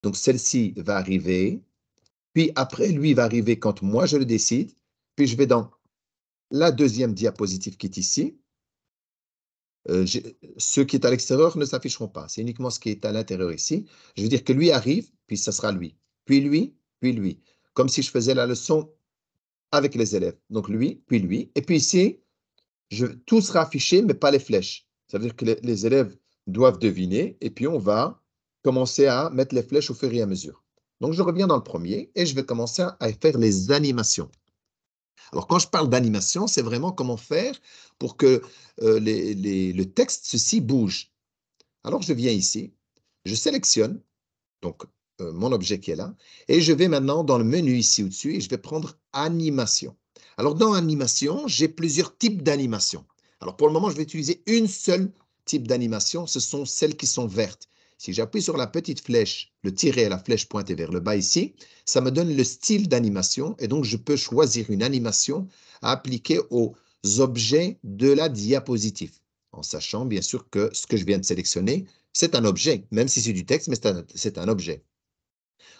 Donc, celle-ci va arriver. Puis après, lui va arriver quand moi je le décide. Puis je vais dans la deuxième diapositive qui est ici. Ce qui est à l'extérieur ne s'afficheront pas. C'est uniquement ce qui est à l'intérieur ici. Je veux dire que lui arrive, puis ce sera lui. Puis lui, puis lui. Comme si je faisais la leçon avec les élèves. Donc lui, puis lui. Et puis ici, tout sera affiché, mais pas les flèches. Ça veut dire que les élèves doivent deviner. Et puis on va commencer à mettre les flèches au fur et à mesure. Donc je reviens dans le premier et je vais commencer à faire les animations. Alors, quand je parle d'animation, c'est vraiment comment faire pour que le texte, ceci, bouge. Alors, je viens ici, je sélectionne donc mon objet qui est là, et je vais maintenant dans le menu ici au-dessus et je vais prendre animation. Alors, dans animation, j'ai plusieurs types d'animation. Alors, pour le moment, je vais utiliser une seule type d'animation, ce sont celles qui sont vertes. Si j'appuie sur la petite flèche, le tiret et la flèche pointée vers le bas ici, ça me donne le style d'animation et donc je peux choisir une animation à appliquer aux objets de la diapositive, en sachant bien sûr que ce que je viens de sélectionner, c'est un objet, même si c'est du texte, mais c'est un objet.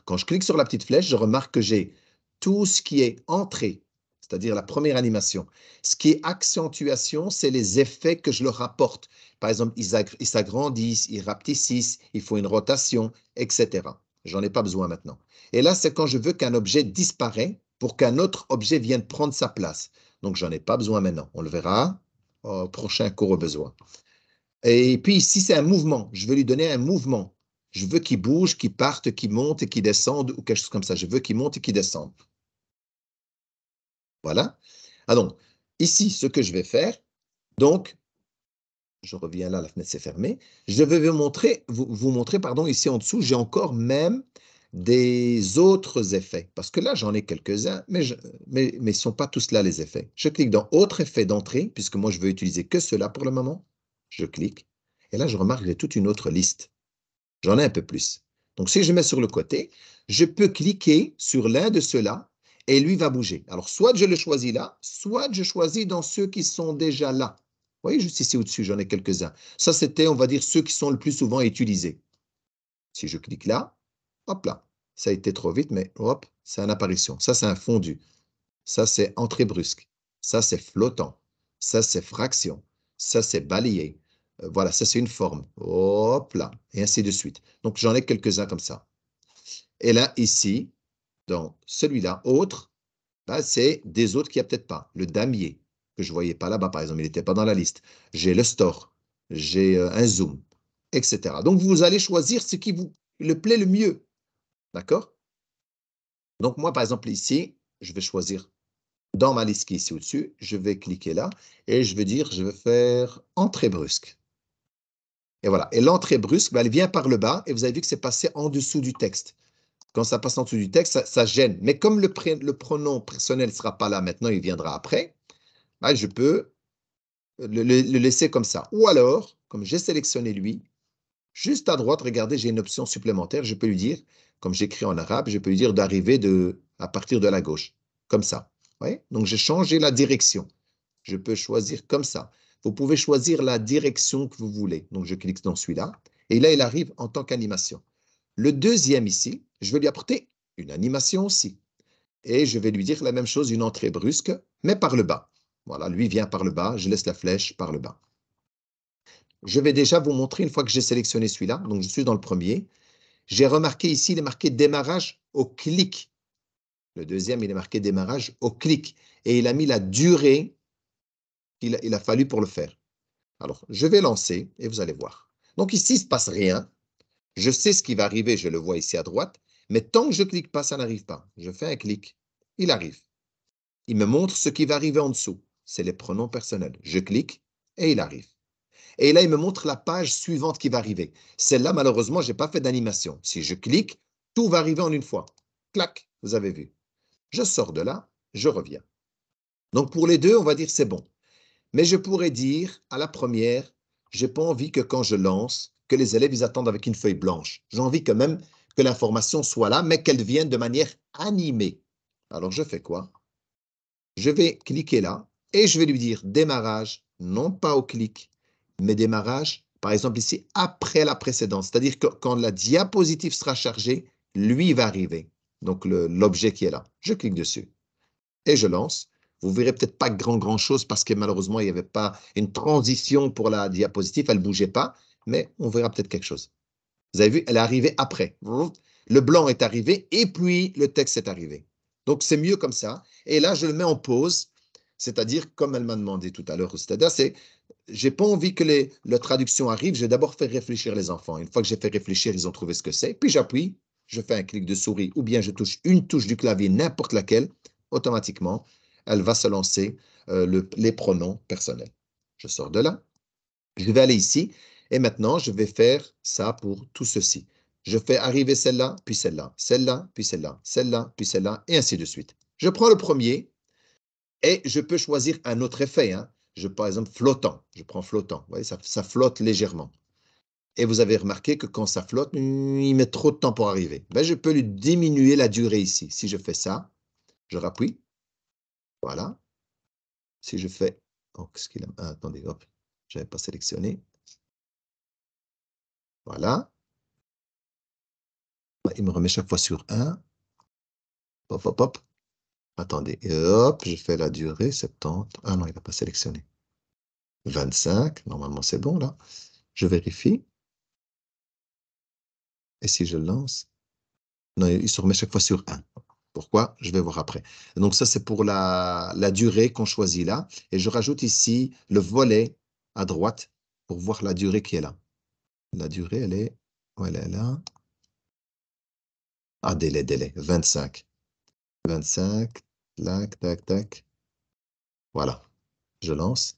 Quand je clique sur la petite flèche, je remarque que j'ai tout ce qui est entrée, c'est-à-dire la première animation. Ce qui est accentuation, c'est les effets que je leur apporte. Par exemple, ils s'agrandissent, ils rapetissent, il faut une rotation, etc. J'en ai pas besoin maintenant. Et là, c'est quand je veux qu'un objet disparaît pour qu'un autre objet vienne prendre sa place. Donc, j'en ai pas besoin maintenant. On le verra au prochain cours au besoin. Et puis ici, c'est un mouvement. Je veux lui donner un mouvement. Je veux qu'il bouge, qu'il parte, qu'il monte et qu'il descende ou quelque chose comme ça. Je veux qu'il monte et qu'il descende. Voilà. Ah donc, ici, ce que je vais faire, donc, je reviens là, la fenêtre s'est fermée. Je vais vous montrer, pardon, ici en dessous, j'ai encore même des autres effets. Parce que là, j'en ai quelques-uns, mais ils ne sont pas tous là, les effets. Je clique dans Autre effet d'entrée, puisque moi, je veux utiliser que cela pour le moment. Je clique. Et là, je remarque que j'ai toute une autre liste. J'en ai un peu plus. Donc, si je mets sur le côté, je peux cliquer sur l'un de ceux-là et lui va bouger. Alors, soit je le choisis là, soit je choisis dans ceux qui sont déjà là. Vous voyez, juste ici au-dessus, j'en ai quelques-uns. Ça, c'était, on va dire, ceux qui sont le plus souvent utilisés. Si je clique là, hop là. Ça a été trop vite, mais hop, c'est une apparition. Ça, c'est un fondu. Ça, c'est entrée brusque. Ça, c'est flottant. Ça, c'est fraction. Ça, c'est balayé. Voilà, ça, c'est une forme. Hop là. Et ainsi de suite. Donc, j'en ai quelques-uns comme ça. Et là, ici, dans celui-là, autre, bah, c'est des autres qu'il n'y a peut-être pas. Le damier, que je ne voyais pas là-bas, par exemple, il n'était pas dans la liste. J'ai le store. J'ai un zoom, etc. Donc, vous allez choisir ce qui vous le plaît le mieux. D'accord? Donc, moi, par exemple, ici, je vais choisir dans ma liste qui est ici au-dessus, je vais cliquer là et je vais dire, je vais faire entrée brusque. Et voilà. Et l'entrée brusque, ben, elle vient par le bas et vous avez vu que c'est passé en dessous du texte. Quand ça passe en dessous du texte, ça gêne. Mais comme le pronom personnel ne sera pas là maintenant, il viendra après, ben, je peux le laisser comme ça. Ou alors, comme j'ai sélectionné lui, juste à droite, regardez, j'ai une option supplémentaire. Je peux lui dire, comme j'écris en arabe, je peux lui dire d'arriver à partir de la gauche. Comme ça. Ouais. Donc, j'ai changé la direction. Je peux choisir comme ça. Vous pouvez choisir la direction que vous voulez. Donc, je clique dans celui-là. Et là, il arrive en tant qu'animation. Le deuxième ici, je vais lui apporter une animation aussi. Et je vais lui dire la même chose, une entrée brusque, mais par le bas. Voilà, lui vient par le bas, je laisse la flèche par le bas. Je vais déjà vous montrer une fois que j'ai sélectionné celui-là. Donc, je suis dans le premier. J'ai remarqué ici, il est marqué démarrage au clic. Le deuxième, il est marqué démarrage au clic. Et il a mis la durée qu'il a fallu pour le faire. Alors, je vais lancer et vous allez voir. Donc ici, il ne se passe rien. Je sais ce qui va arriver, je le vois ici à droite. Mais tant que je ne clique pas, ça n'arrive pas. Je fais un clic, il arrive. Il me montre ce qui va arriver en dessous. C'est les pronoms personnels. Je clique et il arrive. Et là, il me montre la page suivante qui va arriver. Celle-là, malheureusement, je n'ai pas fait d'animation. Si je clique, tout va arriver en une fois. Clac, vous avez vu. Je sors de là, je reviens. Donc pour les deux, on va dire c'est bon. Mais je pourrais dire à la première, j'ai pas envie que quand je lance, que les élèves ils attendent avec une feuille blanche. J'ai envie quand même que l'information soit là, mais qu'elle vienne de manière animée. Alors je fais quoi? Je vais cliquer là et je vais lui dire démarrage, non pas au clic, mais démarrage par exemple ici, après la précédente. C'est-à-dire que quand la diapositive sera chargée, lui va arriver. Donc l'objet qui est là. Je clique dessus et je lance. Vous verrez peut-être pas grand chose parce que malheureusement, il n'y avait pas une transition pour la diapositive, elle ne bougeait pas, mais on verra peut-être quelque chose. Vous avez vu, elle est arrivée après. Le blanc est arrivé et puis le texte est arrivé. Donc c'est mieux comme ça. Et là, je le mets en pause, c'est-à-dire comme elle m'a demandé tout à l'heure, c'est-à-dire j'ai pas envie que la traduction arrive, je vais d'abord faire réfléchir les enfants. Une fois que j'ai fait réfléchir, ils ont trouvé ce que c'est, puis j'appuie, je fais un clic de souris ou bien je touche une touche du clavier, n'importe laquelle, automatiquement, elle va se lancer les pronoms personnels. Je sors de là, je vais aller ici et maintenant je vais faire ça pour tout ceci. Je fais arriver celle-là, puis celle-là, celle-là, puis celle-là, celle-là, puis celle-là, et ainsi de suite. Je prends le premier et je peux choisir un autre effet. Hein. Par exemple, flottant. Je prends flottant. Vous voyez, ça flotte légèrement. Et vous avez remarqué que quand ça flotte, il met trop de temps pour arriver. Ben, je peux lui diminuer la durée ici. Si je fais ça, je rappuie. Voilà. Si je fais... Oh, qu'est-ce qu'il a... Ah, attendez, hop. Je n'avais pas sélectionné. Voilà. Il me remet chaque fois sur 1. Hop, hop, hop. Attendez. Et hop, je fais la durée, 70. Ah non, il n'a pas sélectionné. 25. Normalement, c'est bon, là. Je vérifie. Et si je lance? Non, il se remet chaque fois sur 1. Pourquoi? Je vais voir après. Donc ça, c'est pour la durée qu'on choisit là. Et je rajoute ici le volet à droite pour voir la durée qui est là. La durée, elle est... où elle est là? Ah, délai. 25. 25. Tac, tac, tac. Voilà. Je lance.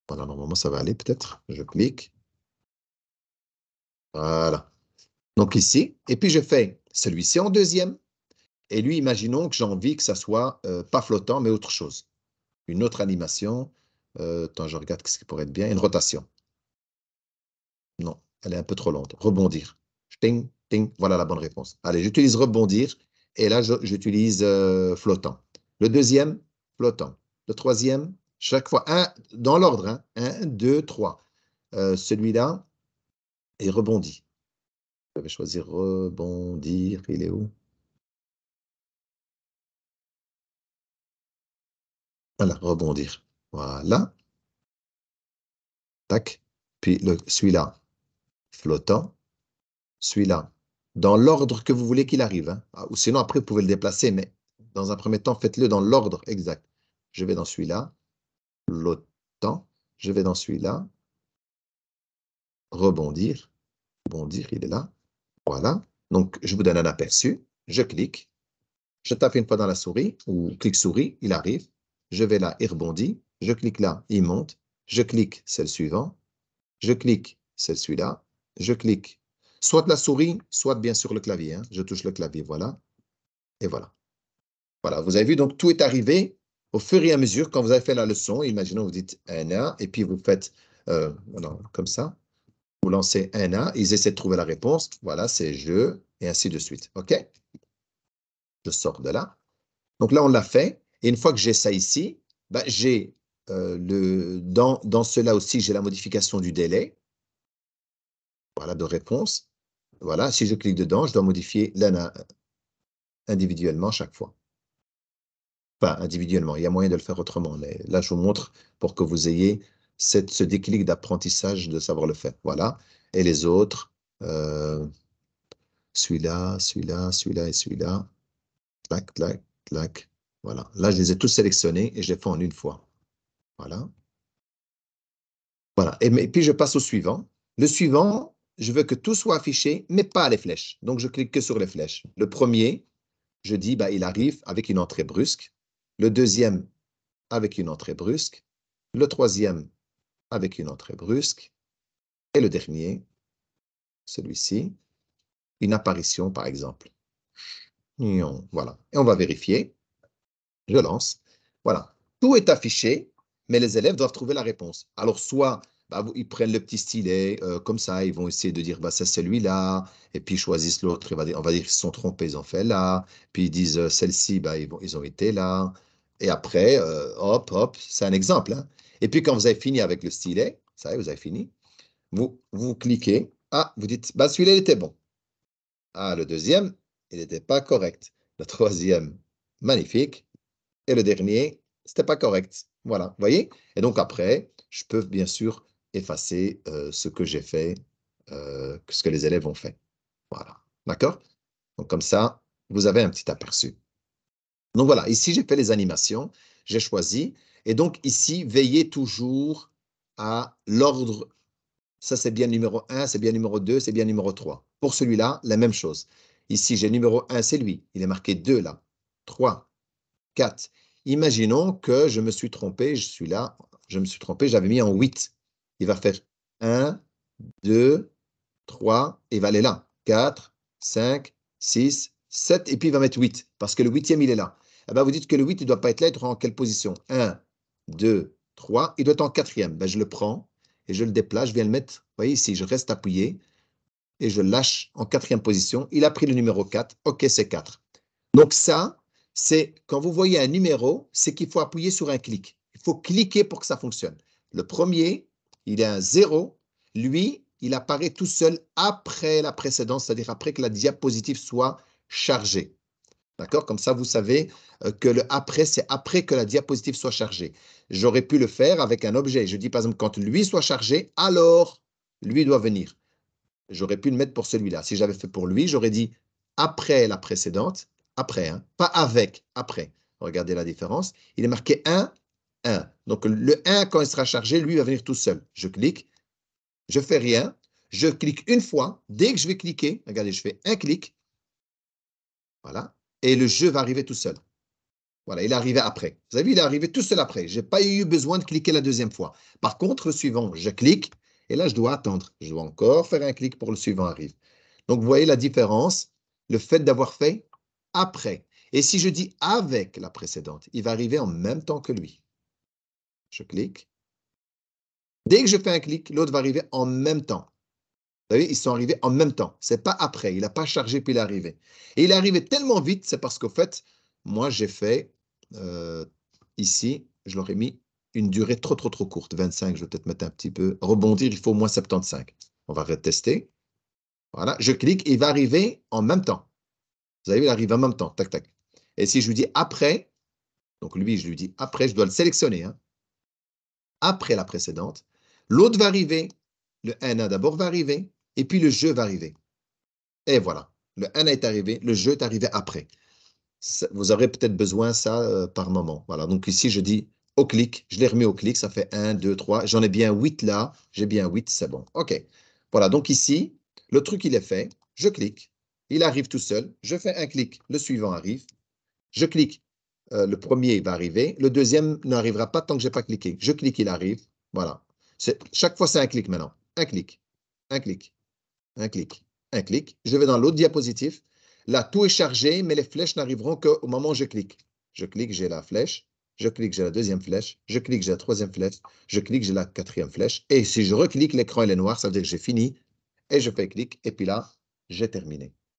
Voilà, normalement, ça va aller peut-être. Je clique. Voilà. Donc ici. Et puis, je fais celui-ci en deuxième. Et lui, imaginons que j'ai envie que ça soit pas flottant, mais autre chose. Une autre animation. Attends, je regarde ce qui pourrait être bien. Une rotation. Non, elle est un peu trop lente. Rebondir. Ting, ting, voilà la bonne réponse. Allez, j'utilise rebondir. Et là, j'utilise flottant. Le deuxième, flottant. Le troisième, chaque fois, dans l'ordre. Hein, 1, 2, 3. Celui-là est rebondi. Je vais choisir rebondir. Il est où? Voilà, rebondir. Voilà. Tac. Puis celui-là, flottant. Celui-là, dans l'ordre que vous voulez qu'il arrive. Hein. Ou sinon, après, vous pouvez le déplacer, mais dans un premier temps, faites-le dans l'ordre exact. Je vais dans celui-là, flottant. Je vais dans celui-là, rebondir. Rebondir, il est là. Voilà. Donc, je vous donne un aperçu. Je clique. Je tape une fois dans la souris, ou clic souris, il arrive. Je vais là, il rebondit. Je clique là, il monte. Je clique, c'est le suivant. Je clique, c'est celui-là. Je clique, soit la souris, soit bien sûr le clavier. Hein. Je touche le clavier, voilà. Et voilà. Voilà, vous avez vu, donc tout est arrivé au fur et à mesure. Quand vous avez fait la leçon, imaginons vous dites un A, et puis vous faites non, comme ça. Vous lancez un A, ils essaient de trouver la réponse. Voilà, c'est je, et ainsi de suite. OK? Je sors de là. Donc là, on l'a fait. Et une fois que j'ai ça ici, ben, j'ai dans cela aussi, j'ai la modification du délai. Voilà, de réponse. Voilà, si je clique dedans, je dois modifier l'ANA individuellement chaque fois. Enfin, individuellement, il y a moyen de le faire autrement. Mais là, je vous montre pour que vous ayez ce déclic d'apprentissage de savoir le faire. Voilà. Et les autres, celui-là, celui-là, celui-là et celui-là. Clac, clac, clac. Voilà. Là, je les ai tous sélectionnés et je les fais en une fois. Voilà. Voilà. Et puis, je passe au suivant. Le suivant, je veux que tout soit affiché, mais pas les flèches. Donc, je clique que sur les flèches. Le premier, je dis, bah, il arrive avec une entrée brusque. Le deuxième, avec une entrée brusque. Le troisième, avec une entrée brusque. Et le dernier, celui-ci, une apparition, par exemple. Voilà. Et on va vérifier. Je lance. Voilà. Tout est affiché, mais les élèves doivent trouver la réponse. Alors, soit bah, ils prennent le petit stylet, comme ça, ils vont essayer de dire, bah, c'est celui-là, et puis ils choisissent l'autre. On va dire qu'ils se sont trompés, ils ont fait là. Puis ils disent, celle-ci, bah, ils ont été là. Et après, hop, hop, c'est un exemple. Hein. Et puis quand vous avez fini avec le stylet, ça y est, vous avez fini, Vous cliquez. Ah, vous dites, bah, celui-là, il était bon. Ah, le deuxième, il n'était pas correct. Le troisième, magnifique. Et le dernier, c'était pas correct. Voilà, vous voyez? Et donc après, je peux bien sûr effacer ce que j'ai fait, ce que les élèves ont fait. Voilà, d'accord? Donc comme ça, vous avez un petit aperçu. Donc voilà, ici j'ai fait les animations, j'ai choisi. Et donc ici, veillez toujours à l'ordre. Ça, c'est bien numéro 1, c'est bien numéro 2, c'est bien numéro 3. Pour celui-là, la même chose. Ici, j'ai numéro 1, c'est lui. Il est marqué 2 là. 3, 4. Imaginons que je me suis trompé, je suis là, je me suis trompé, j'avais mis en 8. Il va faire 1, 2, 3, et il va aller là. 4, 5, 6, 7, et puis il va mettre 8, parce que le huitième, il est là. Eh ben, vous dites que le 8, il ne doit pas être là, il doit être en quelle position? 1, 2, 3, il doit être en quatrième. Ben, je le prends et je le déplace, je viens le mettre, vous voyez ici, je reste appuyé et je lâche en quatrième position. Il a pris le numéro 4, ok, c'est 4. Donc ça, c'est quand vous voyez un numéro, c'est qu'il faut appuyer sur un clic. Il faut cliquer pour que ça fonctionne. Le premier, il est un 0. Lui, il apparaît tout seul après la précédente, c'est-à-dire après que la diapositive soit chargée. D'accord? Comme ça, vous savez que le après, c'est après que la diapositive soit chargée. J'aurais pu le faire avec un objet. Je dis par exemple, quand lui soit chargé, alors lui doit venir. J'aurais pu le mettre pour celui-là. Si j'avais fait pour lui, j'aurais dit après la précédente, après, hein, pas avec, après. Regardez la différence. Il est marqué 1, 1. Donc le 1, quand il sera chargé, lui va venir tout seul. Je clique, je fais rien, je clique une fois. Dès que je vais cliquer, regardez, je fais un clic, voilà, et le jeu va arriver tout seul. Voilà, il est arrivé après. Vous avez vu, il est arrivé tout seul après. Je n'ai pas eu besoin de cliquer la deuxième fois. Par contre, le suivant, je clique, et là, je dois attendre. Je dois encore faire un clic pour le suivant arrive. Donc, vous voyez la différence, le fait d'avoir fait après. Et si je dis avec la précédente, il va arriver en même temps que lui. Je clique. Dès que je fais un clic, l'autre va arriver en même temps. Vous voyez, ils sont arrivés en même temps. Ce n'est pas après. Il n'a pas chargé puis il est arrivé. Et il est arrivé tellement vite, c'est parce qu'au fait, moi, j'ai fait ici, je leur ai mis une durée trop courte. 25, je vais peut-être mettre un petit peu. Rebondir, il faut au moins 75. On va retester. Voilà, je clique, il va arriver en même temps. Vous avez vu, il arrive en même temps. Tac, tac. Et si je lui dis après, donc lui, je lui dis après, je dois le sélectionner. Hein, après la précédente. L'autre va arriver. Le N1 d'abord va arriver. Et puis le jeu va arriver. Et voilà. Le N est arrivé. Le jeu est arrivé après. Vous aurez peut-être besoin de ça par moment. Voilà. Donc ici, je dis au clic. Je l'ai remis au clic. Ça fait 1, 2, 3. J'en ai bien 8 là. J'ai bien 8. C'est bon. OK. Voilà. Donc ici, le truc, il est fait. Je clique. Il arrive tout seul. Je fais un clic. Le suivant arrive. Je clique. Le premier va arriver. Le deuxième n'arrivera pas tant que je n'ai pas cliqué. Je clique, il arrive. Voilà. Chaque fois, c'est un clic maintenant. Un clic. Un clic. Un clic. Un clic. Je vais dans l'autre diapositive. Là, tout est chargé, mais les flèches n'arriveront qu'au moment où je clique. Je clique, j'ai la flèche. Je clique, j'ai la deuxième flèche. Je clique, j'ai la troisième flèche. Je clique, j'ai la quatrième flèche. Et si je reclique, l'écran il est noir, ça veut dire que j'ai fini. Et je fais clic. Et puis là, j'ai terminé.